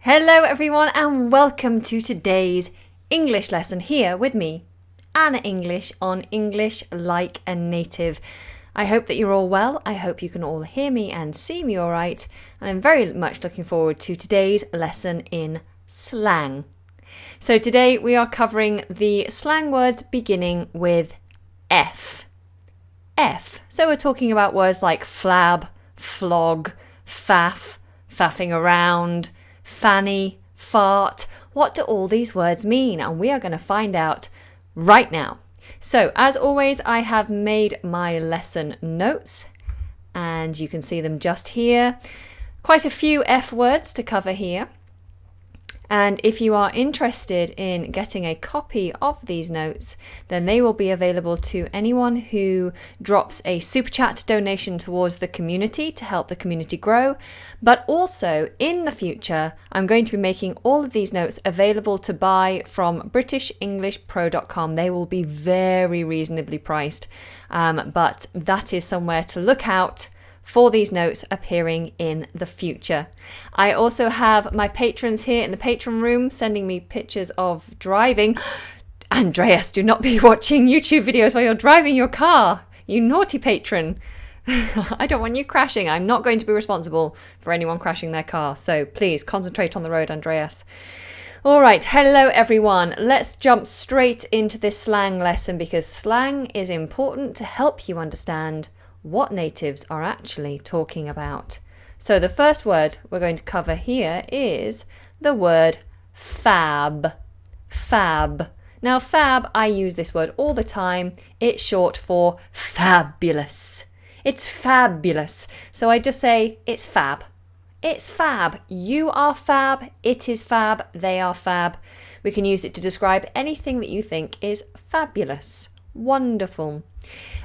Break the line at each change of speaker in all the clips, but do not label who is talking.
Hello everyone and welcome to today's English lesson here with me, Anna English on English Like a Native. I hope that you're all well, I hope you can all hear me and see me all right, and I'm very much looking forward to today's lesson in slang. So today we are covering the slang words beginning with F. F. So we're talking about words like flab, flog, faff, faffing around, Fanny, fart. What do all these words mean? And we are going to find out right now. So, as always, I have made my lesson notes and you can see them just here. Quite a few F words to cover here. And if you are interested in getting a copy of these notes, then they will be available to anyone who drops a super chat donation towards the community to help the community grow. But also, in the future, I'm going to be making all of these notes available to buy from BritishEnglishPro.com. They will be very reasonably priced, but that is somewhere to look out for these notes appearing in the future. I also have my patrons here in the patron room sending me pictures of driving. Andreas, do not be watching YouTube videos while you're driving your car, you naughty patron. I don't want you crashing. I'm not going to be responsible for anyone crashing their car, so please concentrate on the road, Andreas. All right, hello everyone. Let's jump straight into this slang lesson because slang is important to help you understand what natives are actually talking about. So the first word we're going to cover here is the word fab. Fab. Now fab, I use this word all the time. It's short for fabulous. It's fabulous. So I just say it's fab. It's fab. You are fab. It is fab. They are fab. We can use it to describe anything that you think is fabulous. Wonderful.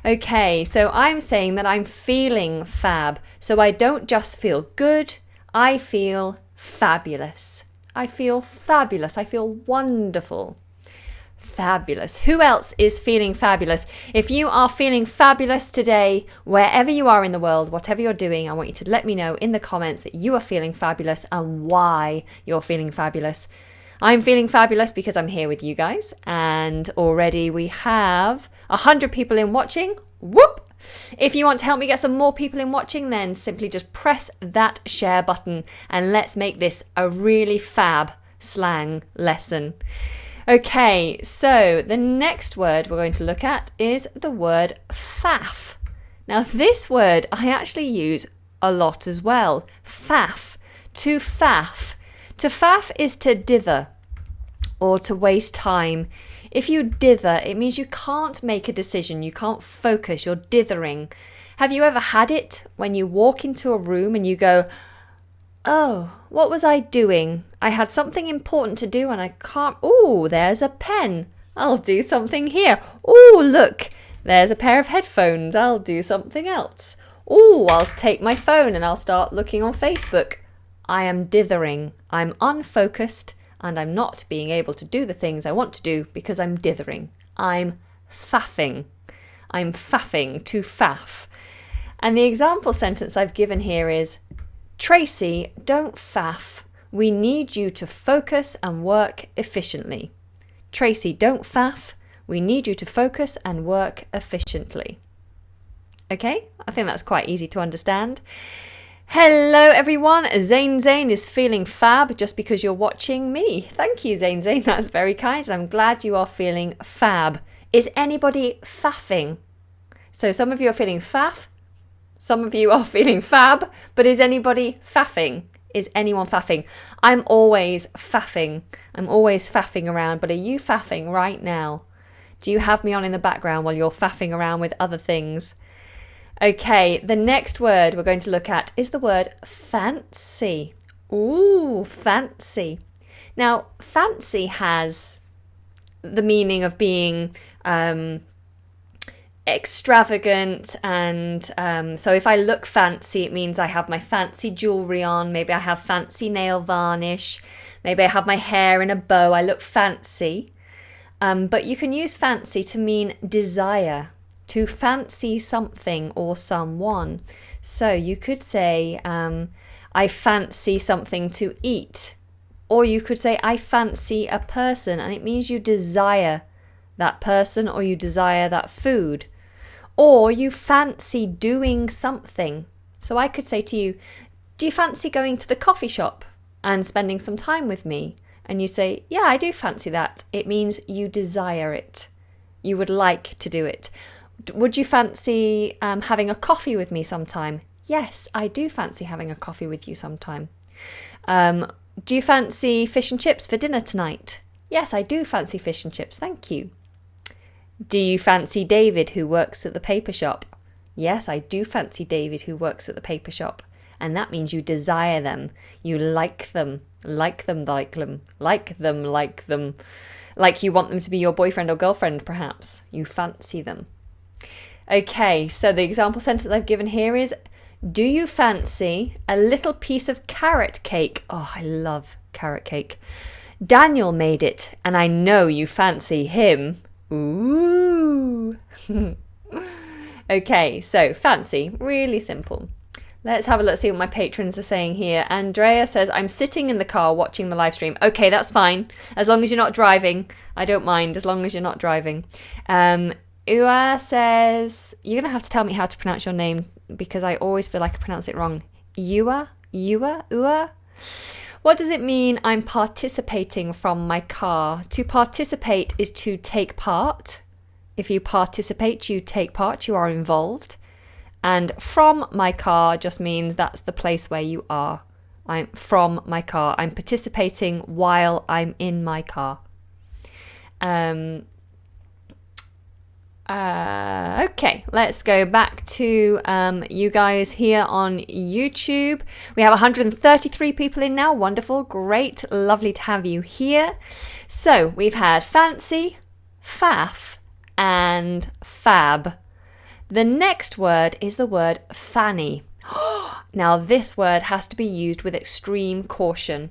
Okay, so I'm saying that I'm feeling fab. So I don't just feel good, I feel fabulous. I feel fabulous. I feel wonderful. Fabulous. Who else is feeling fabulous? If you are feeling fabulous today, wherever you are in the world, whatever you're doing, I want you to let me know in the comments that you are feeling fabulous and why you're feeling fabulous. I'm feeling fabulous because I'm here with you guys, and already we have 100 people in watching. Whoop! If you want to help me get some more people in watching, then simply just press that share button and let's make this a really fab slang lesson. Okay, so the next word we're going to look at is the word faff. Now this word I actually use a lot as well. Faff. To faff. To faff is to dither or to waste time. If you dither, it means you can't make a decision, you can't focus, you're dithering. Have you ever had it when you walk into a room and you go, oh, what was I doing? I had something important to do and I can't. Oh, there's a pen. I'll do something here. Oh, look, there's a pair of headphones. I'll do something else. Oh, I'll take my phone and I'll start looking on Facebook. I am dithering. I'm unfocused and I'm not being able to do the things I want to do because I'm dithering. I'm faffing. I'm faffing, to faff. And the example sentence I've given here is, Tracy, don't faff. We need you to focus and work efficiently. Tracy, don't faff. We need you to focus and work efficiently. Okay, I think that's quite easy to understand. Hello everyone, Zane is feeling fab just because you're watching me. Thank you Zane, that's very kind. I'm glad you are feeling fab. Is anybody faffing? So some of you are feeling faff, some of you are feeling fab, but is anybody faffing? Is anyone faffing? I'm always faffing. I'm always faffing around, but are you faffing right now? Do you have me on in the background while you're faffing around with other things? Okay, the next word we're going to look at is the word fancy. Ooh, fancy. Now, fancy has the meaning of being extravagant, and so if I look fancy, it means I have my fancy jewellery on, maybe I have fancy nail varnish, maybe I have my hair in a bow, I look fancy. But you can use fancy to mean desire. To fancy something or someone. So you could say, I fancy something to eat. Or you could say, I fancy a person, and it means you desire that person or you desire that food. Or you fancy doing something. So I could say to you, do you fancy going to the coffee shop and spending some time with me? And you say, yeah, I do fancy that. It means you desire it. You would like to do it. Would you fancy having a coffee with me sometime? Yes, I do fancy having a coffee with you sometime. Do you fancy fish and chips for dinner tonight? Yes, I do fancy fish and chips, thank you. Do you fancy David who works at the paper shop? Yes, I do fancy David who works at the paper shop. And that means you desire them. You like them. Like them, like them. Like them, like them. Like you want them to be your boyfriend or girlfriend, perhaps. You fancy them. Okay, so the example sentence I've given here is, do you fancy a little piece of carrot cake? Oh, I love carrot cake. Daniel made it, and I know you fancy him. Ooh. Okay, so fancy, really simple. Let's have a look, see what my patrons are saying here. Andrea says, I'm sitting in the car watching the live stream. Okay, that's fine. As long as you're not driving. I don't mind, as long as you're not driving. Ua says, you're going to have to tell me how to pronounce your name because I always feel like I pronounce it wrong. Ua? What does it mean I'm participating from my car? To participate is to take part. If you participate, you take part, you are involved. And from my car just means that's the place where you are. I'm from my car. I'm participating while I'm in my car. Okay, let's go back to you guys here on YouTube. We have 133 people in now. Wonderful, great, lovely to have you here. So we've had fancy, faff, and fab. The next word is the word Fanny. Now this word has to be used with extreme caution.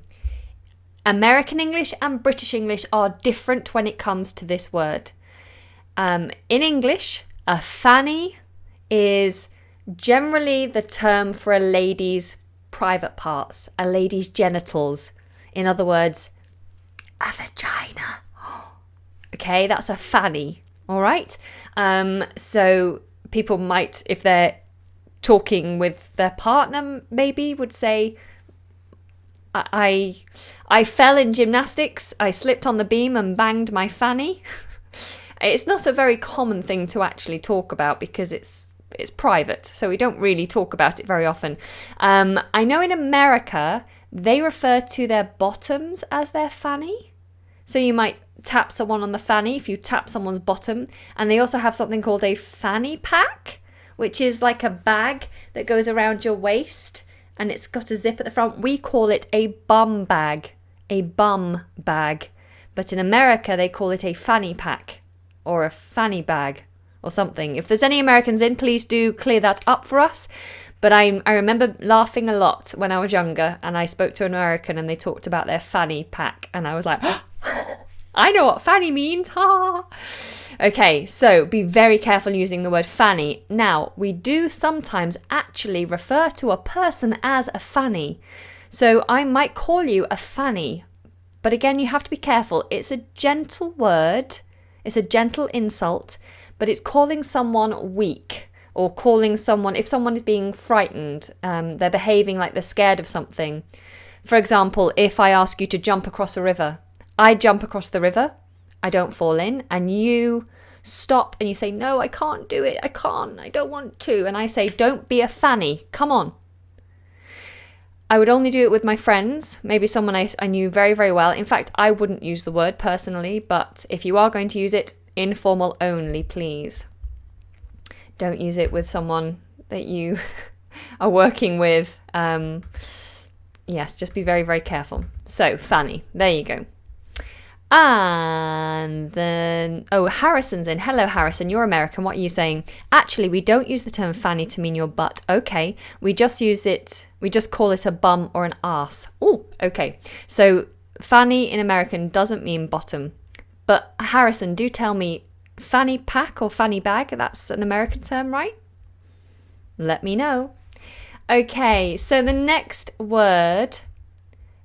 American English and British English are different when it comes to this word. In English, a fanny is generally the term for a lady's private parts, a lady's genitals. In other words, a vagina. Okay, that's a fanny. All right. So people might, if they're talking with their partner, maybe would say, I fell in gymnastics, I slipped on the beam and banged my fanny. It's not a very common thing to actually talk about because it's private, so we don't really talk about it very often. I know in America, they refer to their bottoms as their fanny. So you might tap someone on the fanny if you tap someone's bottom. And they also have something called a fanny pack, which is like a bag that goes around your waist and it's got a zip at the front. We call it a bum bag, But in America, they call it a fanny pack or a fanny bag or something. If there's any Americans in, please do clear that up for us. But I remember laughing a lot when I was younger and I spoke to an American and they talked about their fanny pack and I was like, I know what fanny means. Okay, so be very careful using the word fanny. Now, we do sometimes actually refer to a person as a fanny. So I might call you a fanny. But again, you have to be careful. It's a gentle word. It's a gentle insult. But it's calling someone weak. Or calling someone, if someone is being frightened, they're behaving like they're scared of something. For example, if I ask you to jump across a river, I jump across the river, I don't fall in, and you stop and you say, no, I can't do it, I don't want to. And I say, don't be a fanny, come on. I would only do it with my friends, maybe someone I knew very, very well. In fact, I wouldn't use the word personally, but if you are going to use it, informal only, please. Don't use it with someone that you are working with. Yes, just be very, very careful. So, fanny, there you go. And then, Harrison's in. Hello, Harrison, you're American. What are you saying? Actually, we don't use the term fanny to mean your butt. Okay, we just call it a bum or an arse. Oh, okay. So, fanny in American doesn't mean bottom. But Harrison, do tell me, fanny pack or fanny bag, that's an American term, right? Let me know. Okay, so the next word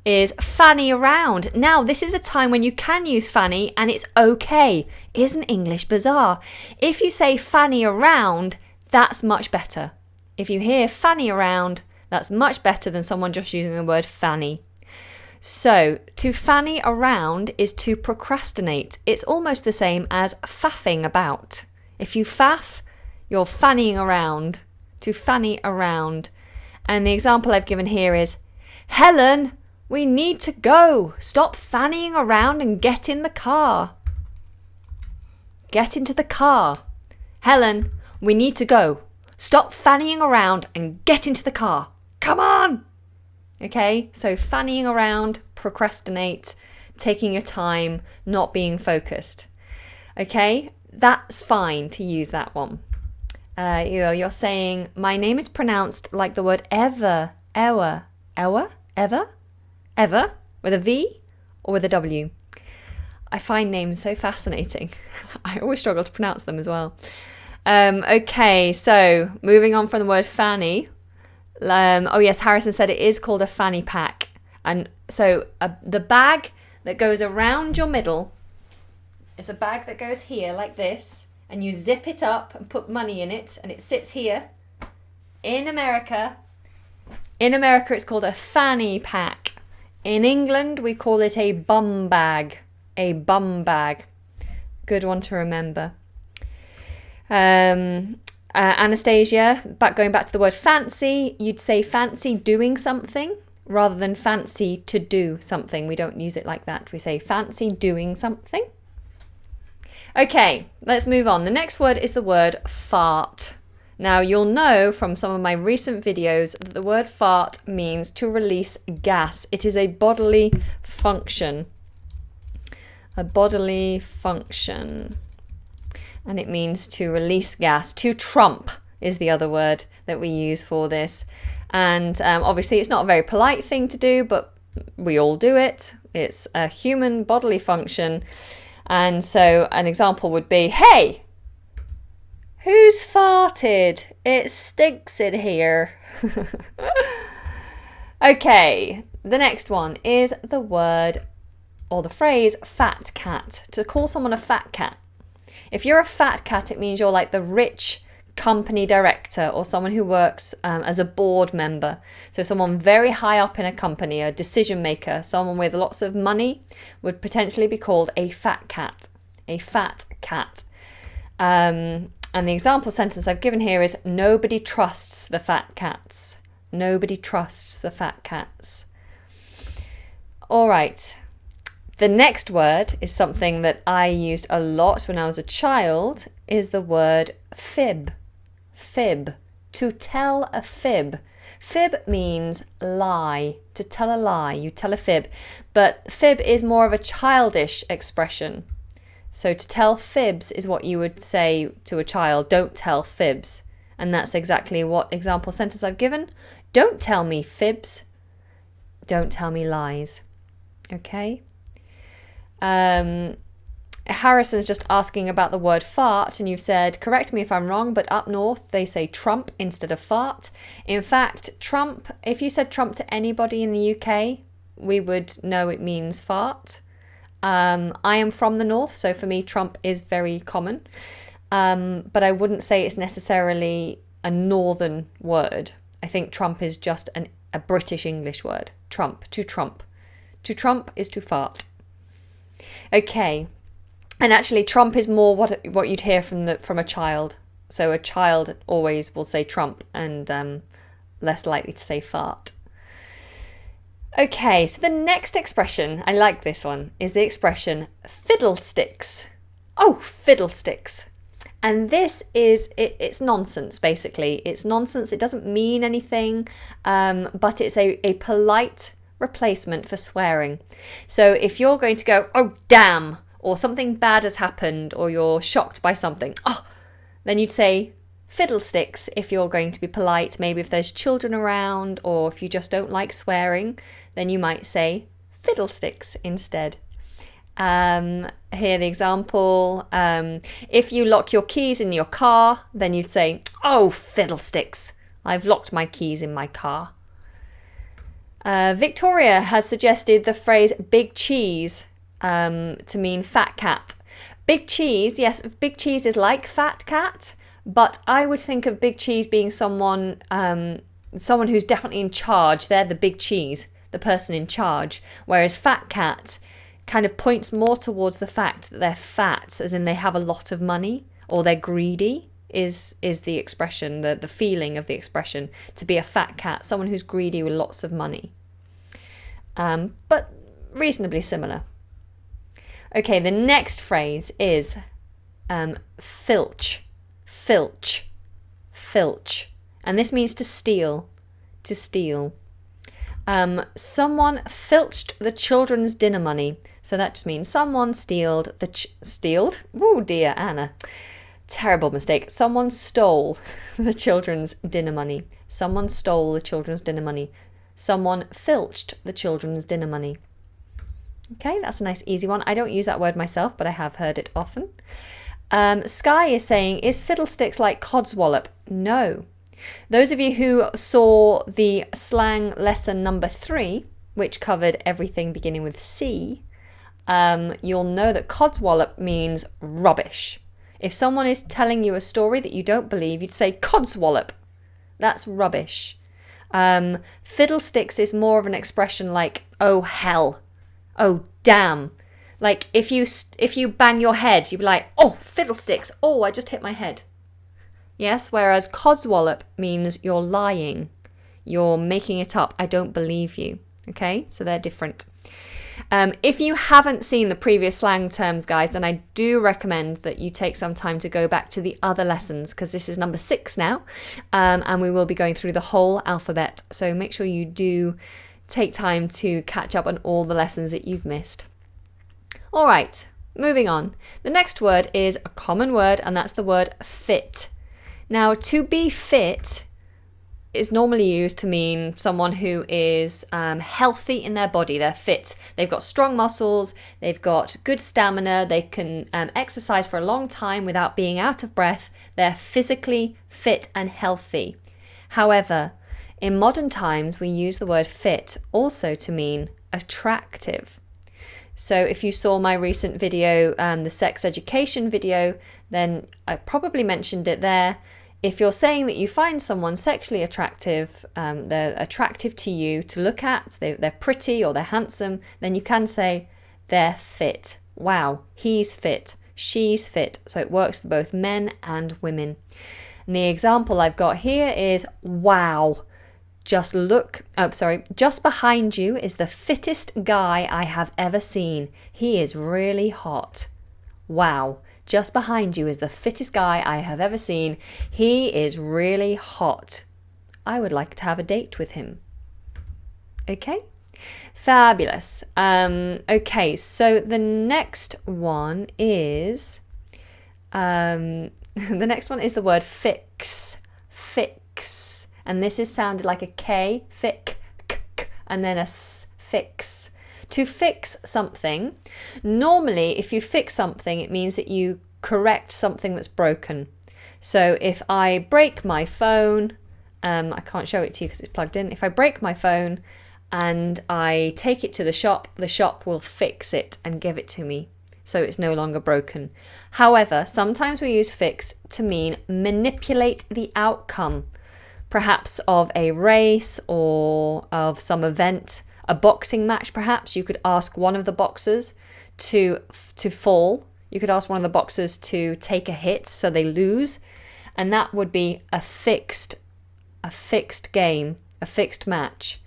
is fanny around. Now, this is a time when you can use fanny and it's okay. Isn't English bizarre? If you say fanny around, that's much better. If you hear fanny around, that's much better than someone just using the word fanny. So, to fanny around is to procrastinate. It's almost the same as faffing about. If you faff, you're fannying around. To fanny around. And the example I've given here is, Helen, we need to go. Stop fannying around and get in the car. Get into the car. Helen, we need to go. Stop fannying around and get into the car. Come on. Okay, so fannying around, procrastinate, taking your time, not being focused. Okay, that's fine to use that one. You're saying, my name is pronounced like the word ever, ever, with a V or with a W. I find names so fascinating. I always struggle to pronounce them as well. Okay, so moving on from the word fanny. Oh yes, Harrison said it is called a fanny pack. And so the bag that goes around your middle is a bag that goes here like this, and you zip it up and put money in it, and it sits here. In America, it's called a fanny pack. In England, we call it a bum bag. A bum bag. Good one to remember. Anastasia, going back to the word fancy, you'd say fancy doing something rather than fancy to do something. We don't use it like that. We say fancy doing something. Okay, let's move on. The next word is the word fart. Now, you'll know from some of my recent videos that the word fart means to release gas. It is a bodily function. A bodily function. And it means to release gas. To trump is the other word that we use for this. And obviously it's not a very polite thing to do, but we all do it. It's a human bodily function. And so an example would be, hey, who's farted? It stinks in here. Okay, the next one is the word or the phrase fat cat. To call someone a fat cat. If you're a fat cat, it means you're like the rich company director or someone who works as a board member. So someone very high up in a company, a decision maker, someone with lots of money would potentially be called a fat cat. A fat cat. And the example sentence I've given here is, nobody trusts the fat cats. Nobody trusts the fat cats. All right. The next word is something that I used a lot when I was a child, is the word fib. Fib. To tell a fib. Fib means lie. To tell a lie. You tell a fib. But fib is more of a childish expression. So to tell fibs is what you would say to a child. Don't tell fibs. And that's exactly what example sentence I've given. Don't tell me fibs. Don't tell me lies. Okay? Harrison's just asking about the word fart, and you've said, correct me if I'm wrong, but up north they say trump instead of fart. In fact, trump, if you said trump to anybody in the UK, we would know it means fart. I am from the north, so for me trump is very common, but I wouldn't say it's necessarily a northern word. I think trump is just a British English word. Trump, to trump. To trump is to fart. Okay, and actually trump is more what you'd hear from a child. So a child always will say trump and less likely to say fart. Okay, so the next expression, I like this one, is the expression fiddlesticks. Oh, fiddlesticks. And this is, it's nonsense, basically. It's nonsense, it doesn't mean anything, but it's a polite replacement for swearing. So if you're going to go, oh damn, or something bad has happened, or you're shocked by something, then you'd say fiddlesticks if you're going to be polite. Maybe if there's children around, or if you just don't like swearing, then you might say fiddlesticks instead. Here the example, if you lock your keys in your car, then you'd say, oh fiddlesticks, I've locked my keys in my car. Victoria has suggested the phrase big cheese to mean fat cat. Big cheese, yes, big cheese is like fat cat, but I would think of big cheese being someone who's definitely in charge. They're the big cheese, the person in charge. Whereas fat cat kind of points more towards the fact that they're fat, as in they have a lot of money, or they're greedy, is the expression, the feeling of the expression, to be a fat cat, someone who's greedy with lots of money. But reasonably similar. Okay, the next phrase is filch, filch, filch. And this means to steal, to steal. Someone filched the children's dinner money. So that just means someone stealed stealed? Oh dear, Anna. Terrible mistake. Someone stole the children's dinner money. Someone stole the children's dinner money. Someone filched the children's dinner money. Okay, that's a nice easy one. I don't use that word myself, but I have heard it often. Sky is saying, is fiddlesticks like codswallop? No. Those of you who saw the slang lesson number 3, which covered everything beginning with C, you'll know that codswallop means rubbish. If someone is telling you a story that you don't believe, you'd say codswallop. That's rubbish. Fiddlesticks is more of an expression like, oh hell, oh damn. Like if you bang your head, you'd be like, oh fiddlesticks, oh I just hit my head. Yes, whereas codswallop means you're lying, you're making it up, I don't believe you. Okay, so they're different. If you haven't seen the previous slang terms, guys, then I do recommend that you take some time to go back to the other lessons, because this is number 6 now, and we will be going through the whole alphabet. So make sure you do take time to catch up on all the lessons that you've missed. All right, moving on. The next word is a common word, and that's the word fit. Now, to be fit is normally used to mean someone who is healthy in their body. They're fit. They've got strong muscles. They've got good stamina. They can exercise for a long time without being out of breath. They're physically fit and healthy. However, in modern times, we use the word fit also to mean attractive. So if you saw my recent video, the sex education video, then I probably mentioned it there. If you're saying that you find someone sexually attractive, they're attractive to you to look at, they're pretty or they're handsome, then you can say they're fit. Wow, he's fit, she's fit. So it works for both men and women. And the example I've got here is, wow, just behind you is the fittest guy I have ever seen. He is really hot. Wow. Just behind you is the fittest guy I have ever seen. He is really hot. I would like to have a date with him. Okay? Fabulous. Okay, so the next one is the the word fix. Fix. And this is sounded like a K, fic, and then a s, fix. To fix something, normally if you fix something, it means that you correct something that's broken. So if I break my phone, I can't show it to you because it's plugged in. If I break my phone and I take it to the shop will fix it and give it to me. So it's no longer broken. However, sometimes we use fix to mean manipulate the outcome, perhaps of a race or of some event. A boxing match, perhaps. You could ask one of the boxers to fall. You could ask one of the boxers to take a hit so they lose. And that would be a fixed game, a fixed match.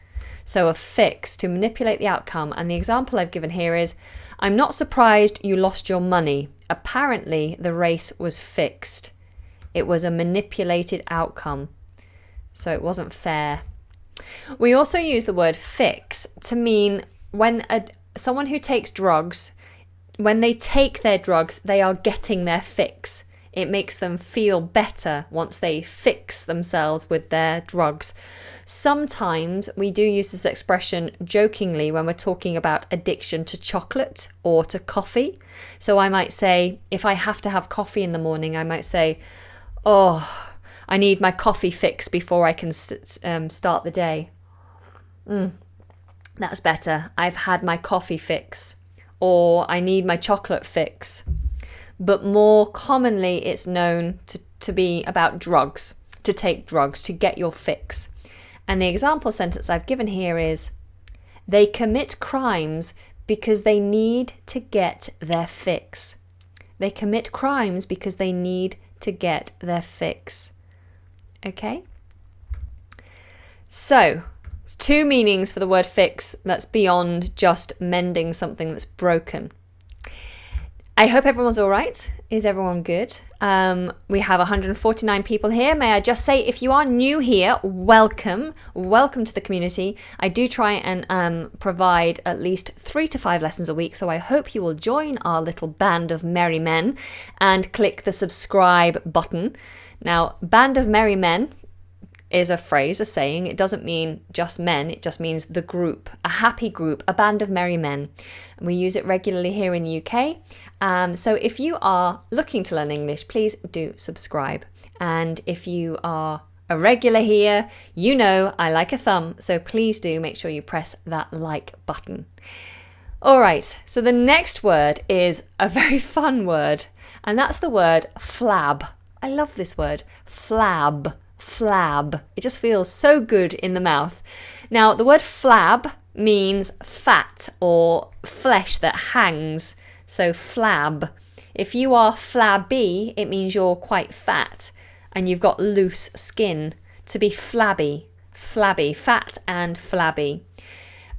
So a fix, to manipulate the outcome. And the example I've given here is, I'm not surprised you lost your money. Apparently the race was fixed. It was a manipulated outcome. So it wasn't fair. We also use the word fix to mean when someone who takes drugs, when they take their drugs, they are getting their fix. It makes them feel better once they fix themselves with their drugs. Sometimes we do use this expression jokingly when we're talking about addiction to chocolate or to coffee. So I might say, if I have to have coffee in the morning, I might say, oh, I need my coffee fix before I can start the day. That's better. I've had my coffee fix, or I need my chocolate fix. But more commonly, it's known to be about drugs, to take drugs, to get your fix. And the example sentence I've given here is, they commit crimes because they need to get their fix. They commit crimes because they need to get their fix. Okay? So, it's two meanings for the word fix that's beyond just mending something that's broken. I hope everyone's all right. Is everyone good? We have 149 people here. May I just say, if you are new here, welcome. Welcome to the community. I do try and provide at least 3 to 5 lessons a week, so I hope you will join our little band of merry men and click the subscribe button. Now, band of merry men is a phrase, a saying. It doesn't mean just men, it just means the group, a happy group, a band of merry men. And we use it regularly here in the UK. So if you are looking to learn English, please do subscribe. And if you are a regular here, you know I like a thumb, so please do make sure you press that like button. All right, so the next word is a very fun word, and that's the word flab. I love this word, flab. Flab. It just feels so good in the mouth. Now, the word flab means fat or flesh that hangs. So flab. If you are flabby, it means you're quite fat and you've got loose skin. To be flabby, flabby, fat and flabby.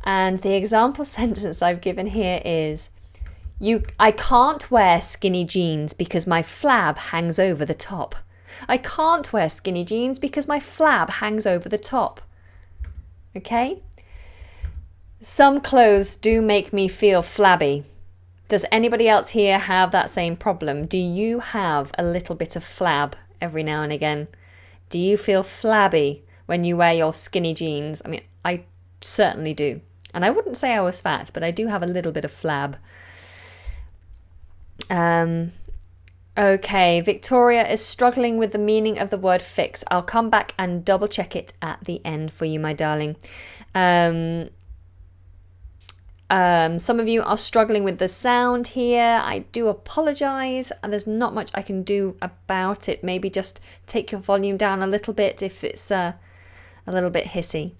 And the example sentence I've given here is, I can't wear skinny jeans because my flab hangs over the top. I can't wear skinny jeans because my flab hangs over the top. Okay? Some clothes do make me feel flabby. Does anybody else here have that same problem? Do you have a little bit of flab every now and again? Do you feel flabby when you wear your skinny jeans? I mean, I certainly do. And I wouldn't say I was fat, but I do have a little bit of flab. Okay, Victoria is struggling with the meaning of the word fix. I'll come back and double check it at the end for you, my darling. Some of you are struggling with the sound here. I do apologise, and there's not much I can do about it. Maybe just take your volume down a little bit if it's a little bit hissy.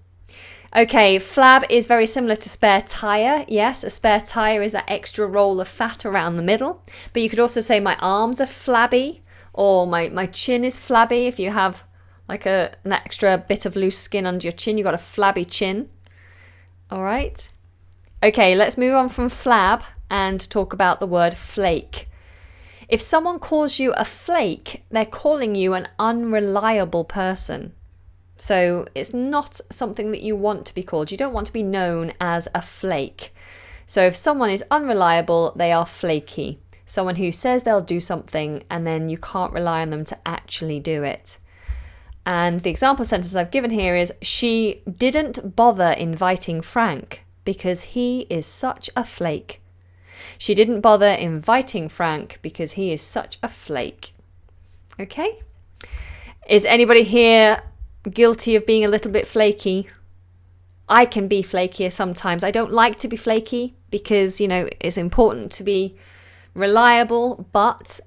Okay, flab is very similar to spare tyre. Yes, a spare tyre is that extra roll of fat around the middle. But you could also say my arms are flabby, or my chin is flabby. If you have like an extra bit of loose skin under your chin, you've got a flabby chin. All right. Okay, let's move on from flab and talk about the word flake. If someone calls you a flake, they're calling you an unreliable person. So it's not something that you want to be called. You don't want to be known as a flake. So if someone is unreliable, they are flaky. Someone who says they'll do something and then you can't rely on them to actually do it. And the example sentence I've given here is, she didn't bother inviting Frank because he is such a flake. She didn't bother inviting Frank because he is such a flake. Okay? Is anybody here guilty of being a little bit flaky? I can be flakier sometimes. I don't like to be flaky because, you know, it's important to be reliable, but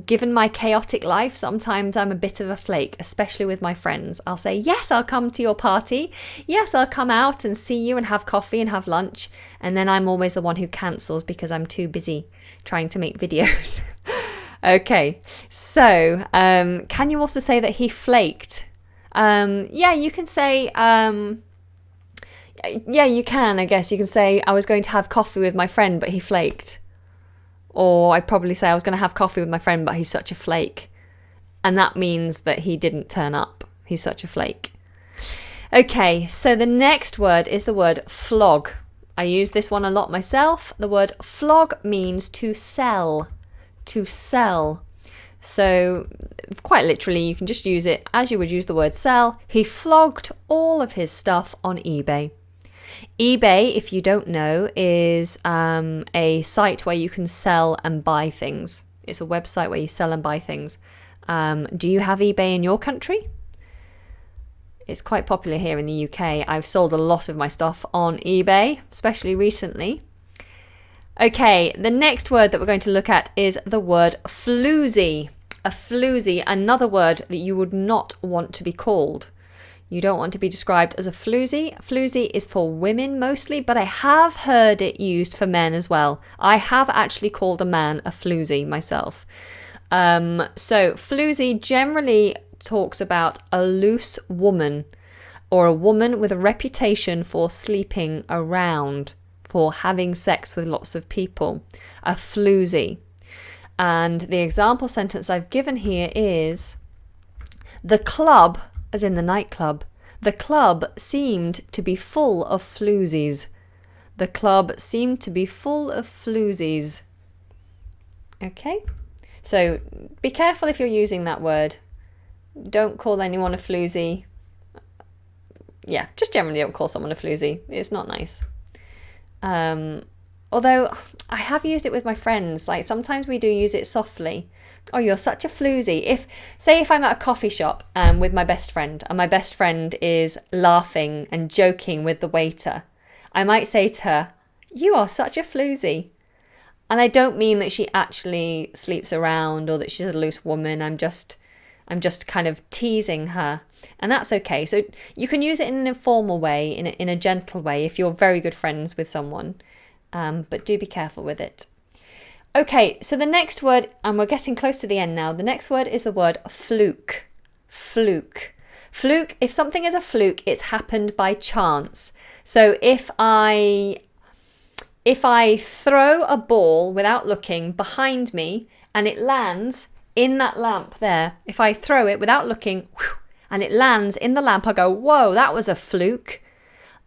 given my chaotic life, sometimes I'm a bit of a flake, especially with my friends. I'll say, yes, I'll come to your party. Yes, I'll come out and see you and have coffee and have lunch. And then I'm always the one who cancels because I'm too busy trying to make videos. Okay, so can you also say that he flaked? Yeah, you can say, yeah, you can, I guess. You can say, I was going to have coffee with my friend, but he flaked. Or I'd probably say I was going to have coffee with my friend, but he's such a flake. And that means that he didn't turn up. He's such a flake. Okay, so the next word is the word flog. I use this one a lot myself. The word flog means to sell. To sell. So quite literally, you can just use it as you would use the word sell. He flogged all of his stuff on eBay. eBay, if you don't know, is a site where you can sell and buy things. It's a website where you sell and buy things. Do you have eBay in your country? It's quite popular here in the UK. I've sold a lot of my stuff on eBay, especially recently. Okay, the next word that we're going to look at is the word floozy. A floozy, another word that you would not want to be called. You don't want to be described as a floozy. Floozy is for women mostly, but I have heard it used for men as well. I have actually called a man a floozy myself. So floozy generally talks about a loose woman or a woman with a reputation for sleeping around, for having sex with lots of people. A floozy. And the example sentence I've given here is, the club, as in the nightclub, the club seemed to be full of floozies. The club seemed to be full of floozies. Okay? So be careful if you're using that word. Don't call anyone a floozy. Yeah, just generally don't call someone a floozy. It's not nice. Although I have used it with my friends. Like sometimes we do use it softly. Oh, you're such a floozy. Say I'm at a coffee shop with my best friend, and my best friend is laughing and joking with the waiter, I might say to her, you are such a floozy. And I don't mean that she actually sleeps around or that she's a loose woman. I'm just kind of teasing her, and that's okay. So you can use it in an informal way, in a gentle way, if you're very good friends with someone. But do be careful with it. Okay, so the next word, and we're getting close to the end now, the next word is the word fluke. Fluke. Fluke, if something is a fluke, it's happened by chance. So if I throw a ball without looking behind me and it lands in that lamp there, if I throw it without looking and it lands in the lamp, I go, whoa, that was a fluke.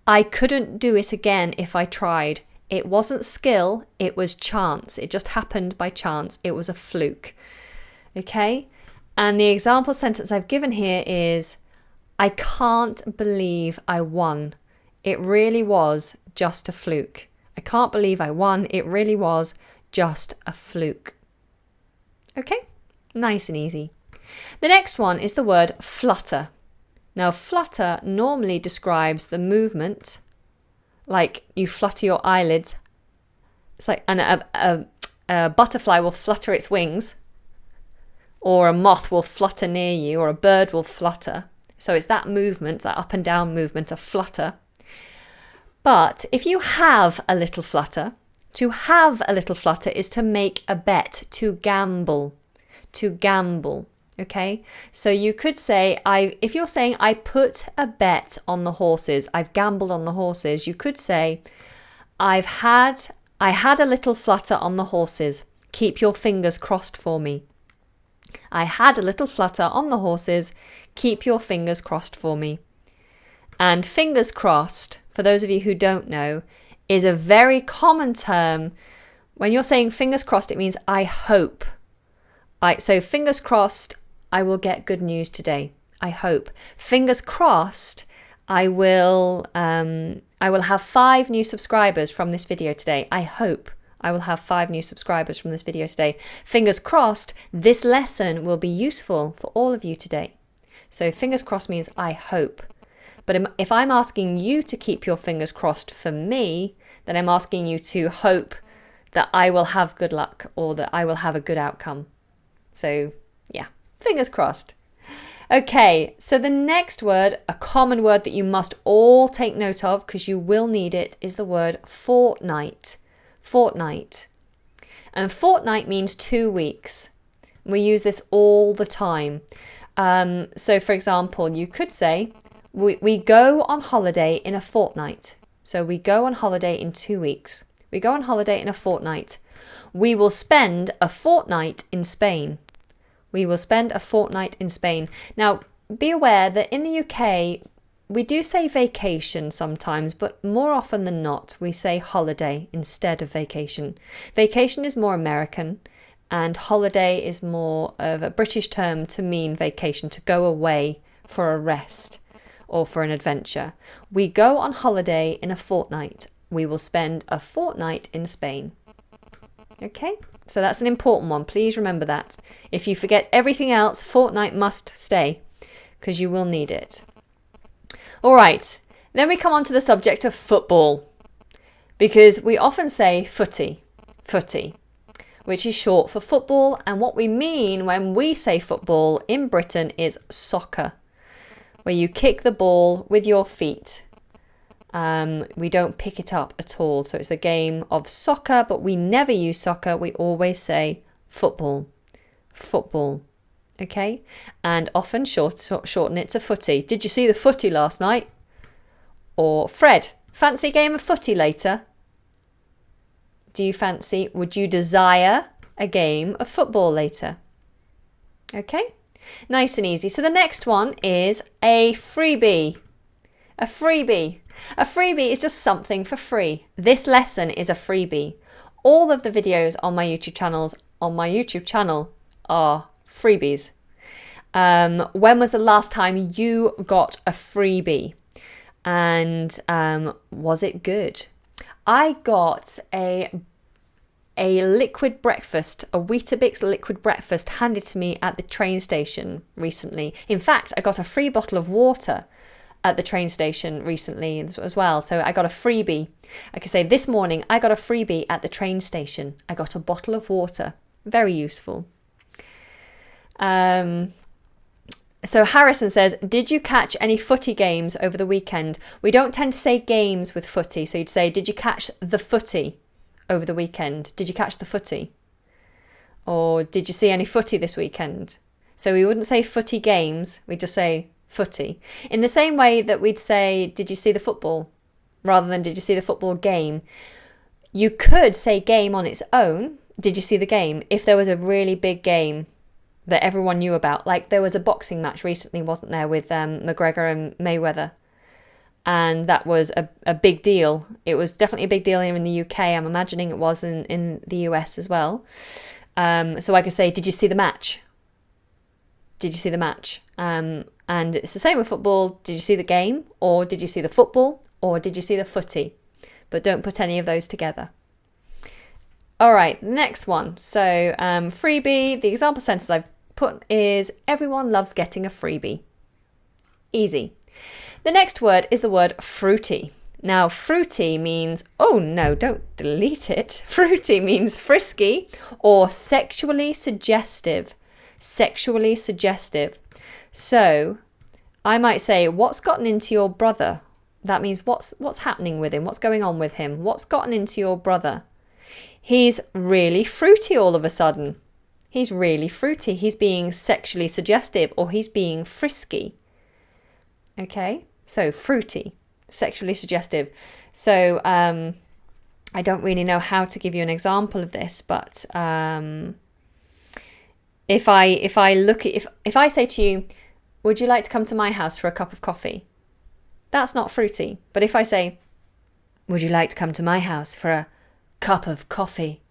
I couldn't do it again if I tried. It wasn't skill, it was chance. It just happened by chance. It was a fluke. Okay? And the example sentence I've given here is, I can't believe I won. It really was just a fluke. I can't believe I won. It really was just a fluke. Okay? Nice and easy. The next one is the word flutter. Now, flutter normally describes the movement, like you flutter your eyelids. It's like a butterfly will flutter its wings, or a moth will flutter near you, or a bird will flutter. So it's that movement, that up and down movement, a flutter. But if you have a little flutter, to have a little flutter is to make a bet, to gamble. To gamble. Okay, so you could say, if you're saying I put a bet on the horses, I've gambled on the horses, you could say, I had a little flutter on the horses. Keep your fingers crossed for me. I had a little flutter on the horses. Keep your fingers crossed for me. And fingers crossed, for those of you who don't know, is a very common term. When you're saying fingers crossed, it means I hope. So fingers crossed, I will get good news today. I hope. Fingers crossed, I will have 5 new subscribers from this video today. I hope I will have 5 new subscribers from this video today. Fingers crossed, this lesson will be useful for all of you today. So fingers crossed means I hope. But if I'm asking you to keep your fingers crossed for me, then I'm asking you to hope that I will have good luck or that I will have a good outcome. So yeah. Fingers crossed. Okay, so the next word, a common word that you must all take note of because you will need it, is the word fortnight. Fortnight. And fortnight means 2 weeks. We use this all the time. So for example, you could say, we go on holiday in a fortnight. So we go on holiday in 2 weeks. We go on holiday in a fortnight. We will spend a fortnight in Spain. We will spend a fortnight in Spain. Now, be aware that in the UK, we do say vacation sometimes, but more often than not, we say holiday instead of vacation. Vacation is more American, and holiday is more of a British term to mean vacation, to go away for a rest or for an adventure. We go on holiday in a fortnight. We will spend a fortnight in Spain. Okay? So that's an important one. Please remember that. If you forget everything else, fortnight must stay because you will need it. All right, then we come on to the subject of football, because we often say footy, which is short for football, and what we mean when we say football in Britain is soccer, where you kick the ball with your feet. We don't pick it up at all, so it's a game of soccer, but we never use soccer, we always say football, okay? And often shorten it to footy. Did you see the footy last night? Or Fred, fancy a game of footy later? Would you desire a game of football later? Okay, nice and easy. So the next one is a freebie. A freebie is just something for free. This lesson is a freebie. All of the videos on my YouTube channel are freebies. When was the last time you got a freebie? And was it good? I got a liquid breakfast, a Weetabix liquid breakfast handed to me at the train station recently. In fact, I got a free bottle of water at the train station recently as well. So I got a freebie. I can say this morning I got a freebie at the train station. I got a bottle of water. Very useful. So Harrison says, did you catch any footy games over the weekend? We don't tend to say games with footy. So you'd say, did you catch the footy over the weekend? Did you catch the footy? Or did you see any footy this weekend? So we wouldn't say footy games. We'd just say footy. In the same way that we'd say, did you see the football? Rather than did you see the football game? You could say game on its own. Did you see the game? If there was a really big game that everyone knew about. Like there was a boxing match recently, wasn't there, with McGregor and Mayweather. And that was a big deal. It was definitely a big deal here in the UK. I'm imagining it was in the US as well. So I could say, did you see the match? Did you see the match? And it's the same with football. Did you see the game? Or did you see the football? Or did you see the footy? But don't put any of those together. All right, next one. So freebie, the example sentence I've put is, everyone loves getting a freebie. Easy. The next word is the word fruity. Now, fruity means, oh no, don't delete it. Fruity means frisky or sexually suggestive. Sexually suggestive. So I might say, what's gotten into your brother? That means what's happening with him? What's going on with him? What's gotten into your brother? He's really fruity all of a sudden. He's really fruity. He's being sexually suggestive or he's being frisky. Okay, so fruity, sexually suggestive. So I don't really know how to give you an example of this, but if I say to you, would you like to come to my house for a cup of coffee? That's not fruity. But if I say, would you like to come to my house for a cup of coffee?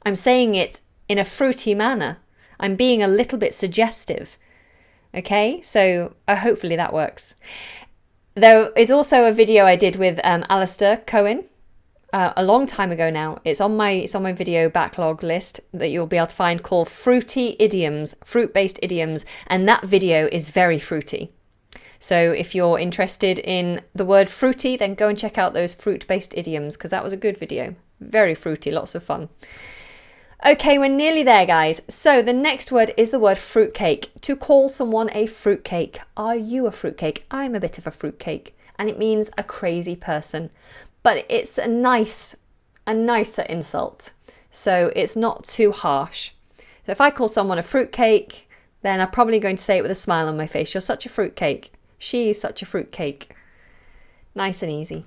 I'm saying it in a fruity manner. I'm being a little bit suggestive. Okay, so hopefully that works. There is also a video I did with Alistair Cohen a long time ago now. It's on my video backlog list that you'll be able to find, called Fruity Idioms, fruit-based idioms, and that video is very fruity. So if you're interested in the word fruity, then go and check out those fruit-based idioms, because that was a good video. Very fruity, lots of fun. Okay, we're nearly there, guys. So the next word is the word fruitcake. To call someone a fruitcake. Are you a fruitcake? I'm a bit of a fruitcake. And it means a crazy person. But it's a nicer insult. So it's not too harsh. So if I call someone a fruitcake, then I'm probably going to say it with a smile on my face. You're such a fruitcake. She's such a fruitcake. Nice and easy.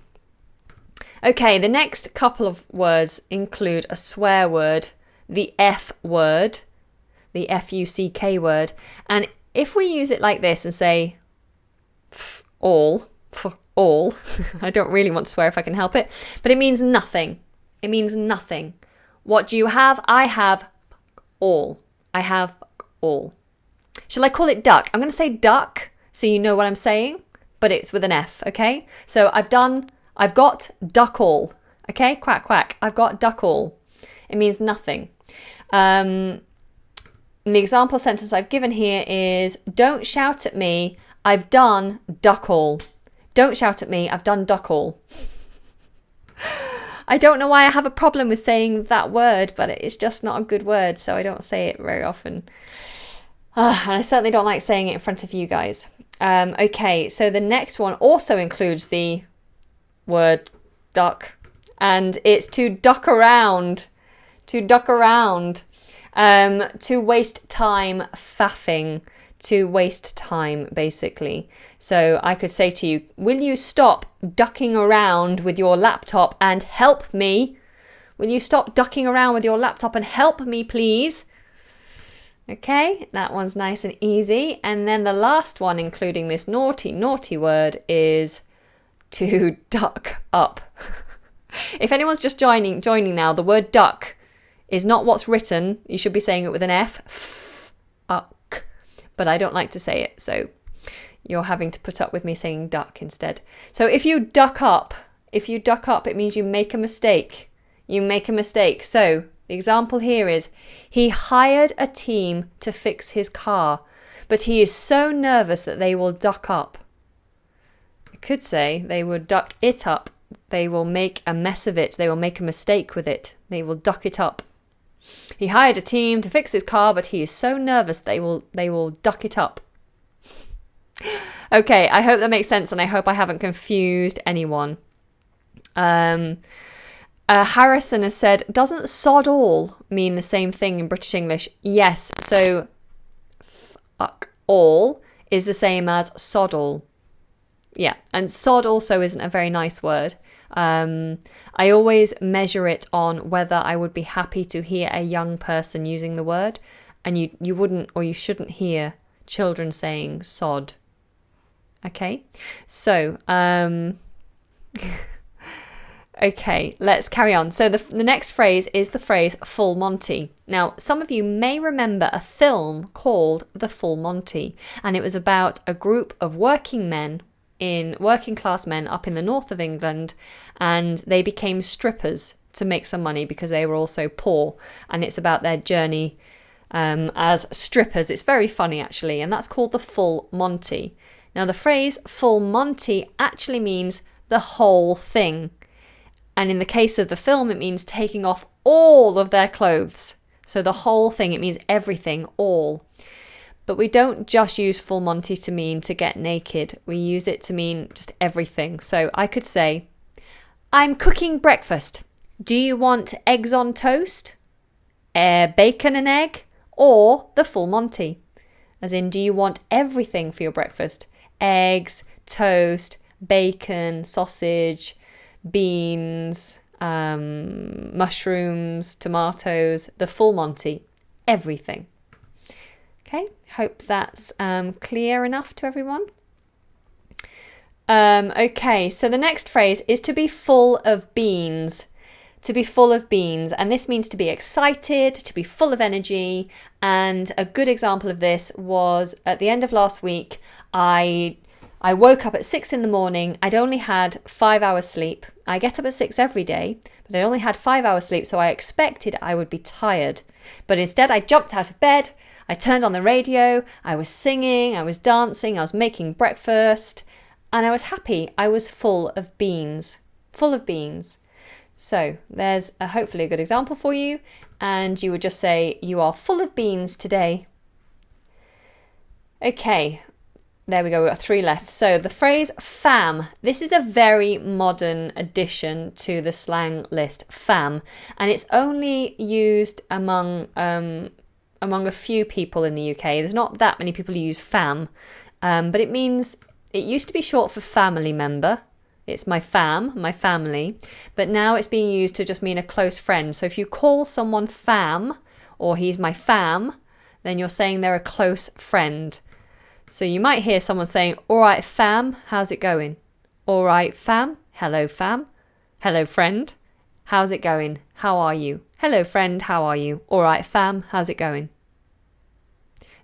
Okay, the next couple of words include a swear word, the F word, the F-U-C-K word. And if we use it like this and say all, I don't really want to swear if I can help it, but it means nothing. It means nothing. What do you have? I have all. I have all. Shall I call it duck? I'm going to say duck so you know what I'm saying, but it's with an F, okay? So I've got duck all, okay? Quack, quack. I've got duck all. It means nothing. The example sentence I've given here is, don't shout at me, I've done duck all. Don't shout at me, I've done duck all. I don't know why I have a problem with saying that word, but it's just not a good word, so I don't say it very often. And I certainly don't like saying it in front of you guys. Okay, so the next one also includes the word duck, and it's to duck around. To duck around. To waste time, faffing. To waste time, basically. So I could say to you, will you stop ducking around with your laptop and help me? Will you stop ducking around with your laptop and help me, please? Okay, that one's nice and easy. And then the last one, including this naughty, naughty word, is to duck up. If anyone's just joining now, the word duck is not what's written. You should be saying it with an F. Up. But I don't like to say it, so you're having to put up with me saying duck instead. So if you duck up, it means you make a mistake. You make a mistake. So the example here is, he hired a team to fix his car, but he is so nervous that they will duck up. I could say they will duck it up. They will make a mess of it. They will make a mistake with it. They will duck it up. He hired a team to fix his car, but he is so nervous they will duck it up. Okay, I hope that makes sense, and I hope I haven't confused anyone. Harrison has said, doesn't sod all mean the same thing in British English? Yes, so fuck all is the same as sod all. Yeah, and sod also isn't a very nice word. I always measure it on whether I would be happy to hear a young person using the word, and you wouldn't or you shouldn't hear children saying sod. Okay, so okay, let's carry on. So the next phrase is the phrase full Monty. Now, some of you may remember a film called The Full Monty, and it was about a group of working class men up in the north of England, and they became strippers to make some money because they were also poor, and it's about their journey as strippers. It's very funny actually, and that's called the full Monty. Now the phrase full Monty actually means the whole thing, and in the case of the film it means taking off all of their clothes. So the whole thing, it means everything, all. But we don't just use full Monty to mean to get naked. We use it to mean just everything. So I could say, I'm cooking breakfast. Do you want eggs on toast, bacon and egg, or the full Monty? As in, do you want everything for your breakfast? Eggs, toast, bacon, sausage, beans, mushrooms, tomatoes, the full Monty, everything. Okay, hope that's clear enough to everyone. Okay, so the next phrase is to be full of beans. To be full of beans, and this means to be excited, to be full of energy. And a good example of this was at the end of last week. I woke up at 6 in the morning. I'd only had 5 hours sleep. I get up at 6 every day, but I only had 5 hours sleep, so I expected I would be tired. But instead I jumped out of bed, I turned on the radio, I was singing, I was dancing, I was making breakfast, and I was happy. I was full of beans. Full of beans. So there's hopefully a good example for you, and you would just say, you are full of beans today. Okay, there we go, we've got 3 left. So the phrase fam, this is a very modern addition to the slang list, fam, and it's only used among a few people in the UK. There's not that many people who use fam, but it used to be short for family member. It's my fam, my family, but now it's being used to just mean a close friend. So if you call someone fam, or he's my fam, then you're saying they're a close friend. So you might hear someone saying, all right fam, how's it going? All right fam, hello friend, how's it going? How are you? Hello friend, how are you? All right fam, how's it going?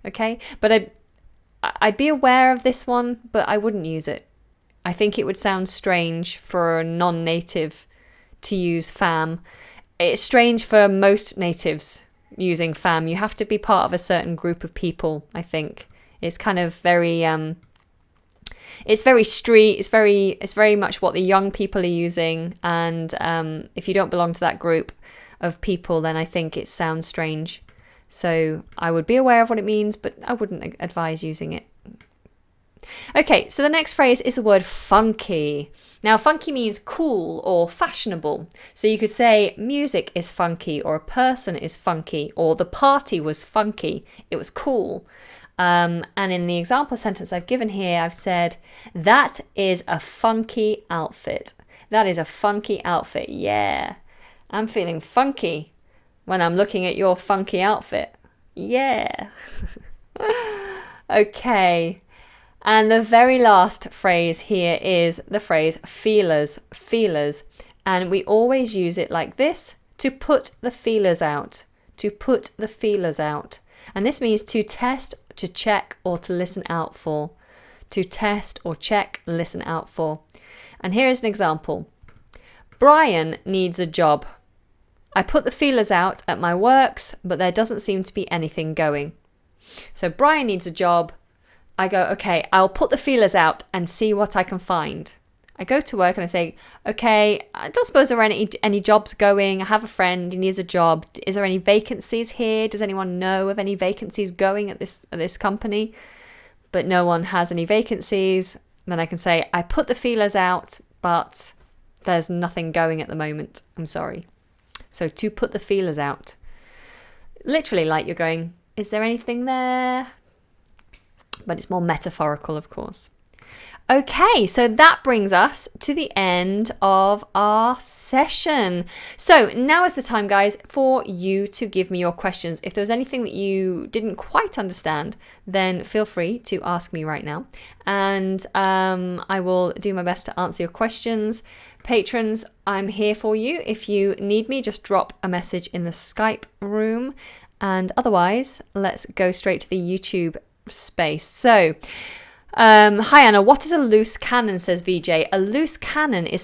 Okay, but I'd be aware of this one, but I wouldn't use it. I think it would sound strange for a non-native to use fam. It's strange for most natives using fam. You have to be part of a certain group of people, I think. It's kind of very It's very street. It's very much what the young people are using. And if you don't belong to that group of people, then I think it sounds strange. So I would be aware of what it means, but I wouldn't advise using it. Okay, so the next phrase is the word funky. Now, funky means cool or fashionable. So you could say music is funky, or a person is funky, or the party was funky. It was cool. And in the example sentence I've given here, I've said, that is a funky outfit. That is a funky outfit. Yeah, I'm feeling funky when I'm looking at your funky outfit. Yeah. Okay. And the very last phrase here is the phrase feelers, feelers. And we always use it like this, to put the feelers out, to put the feelers out. And this means to test, to check, or to listen out for. To test or check, listen out for. And here is an example. Brian needs a job. I put the feelers out at my works, but there doesn't seem to be anything going. So Brian needs a job. I go, okay, I'll put the feelers out and see what I can find. I go to work and I say, okay, I don't suppose there are any jobs going. I have a friend, he needs a job. Is there any vacancies here? Does anyone know of any vacancies going at this company? But no one has any vacancies. Then I can say, I put the feelers out, but there's nothing going at the moment. I'm sorry. So to put the feelers out. Literally like you're going, is there anything there? But it's more metaphorical, of course. Okay, so that brings us to the end of our session. So now is the time, guys, for you to give me your questions. If there's anything that you didn't quite understand, then feel free to ask me right now. And I will do my best to answer your questions. Patrons, I'm here for you. If you need me, just drop a message in the Skype room. And otherwise, let's go straight to the YouTube space. So, hi Anna, what is a loose cannon, says VJ. A loose cannon is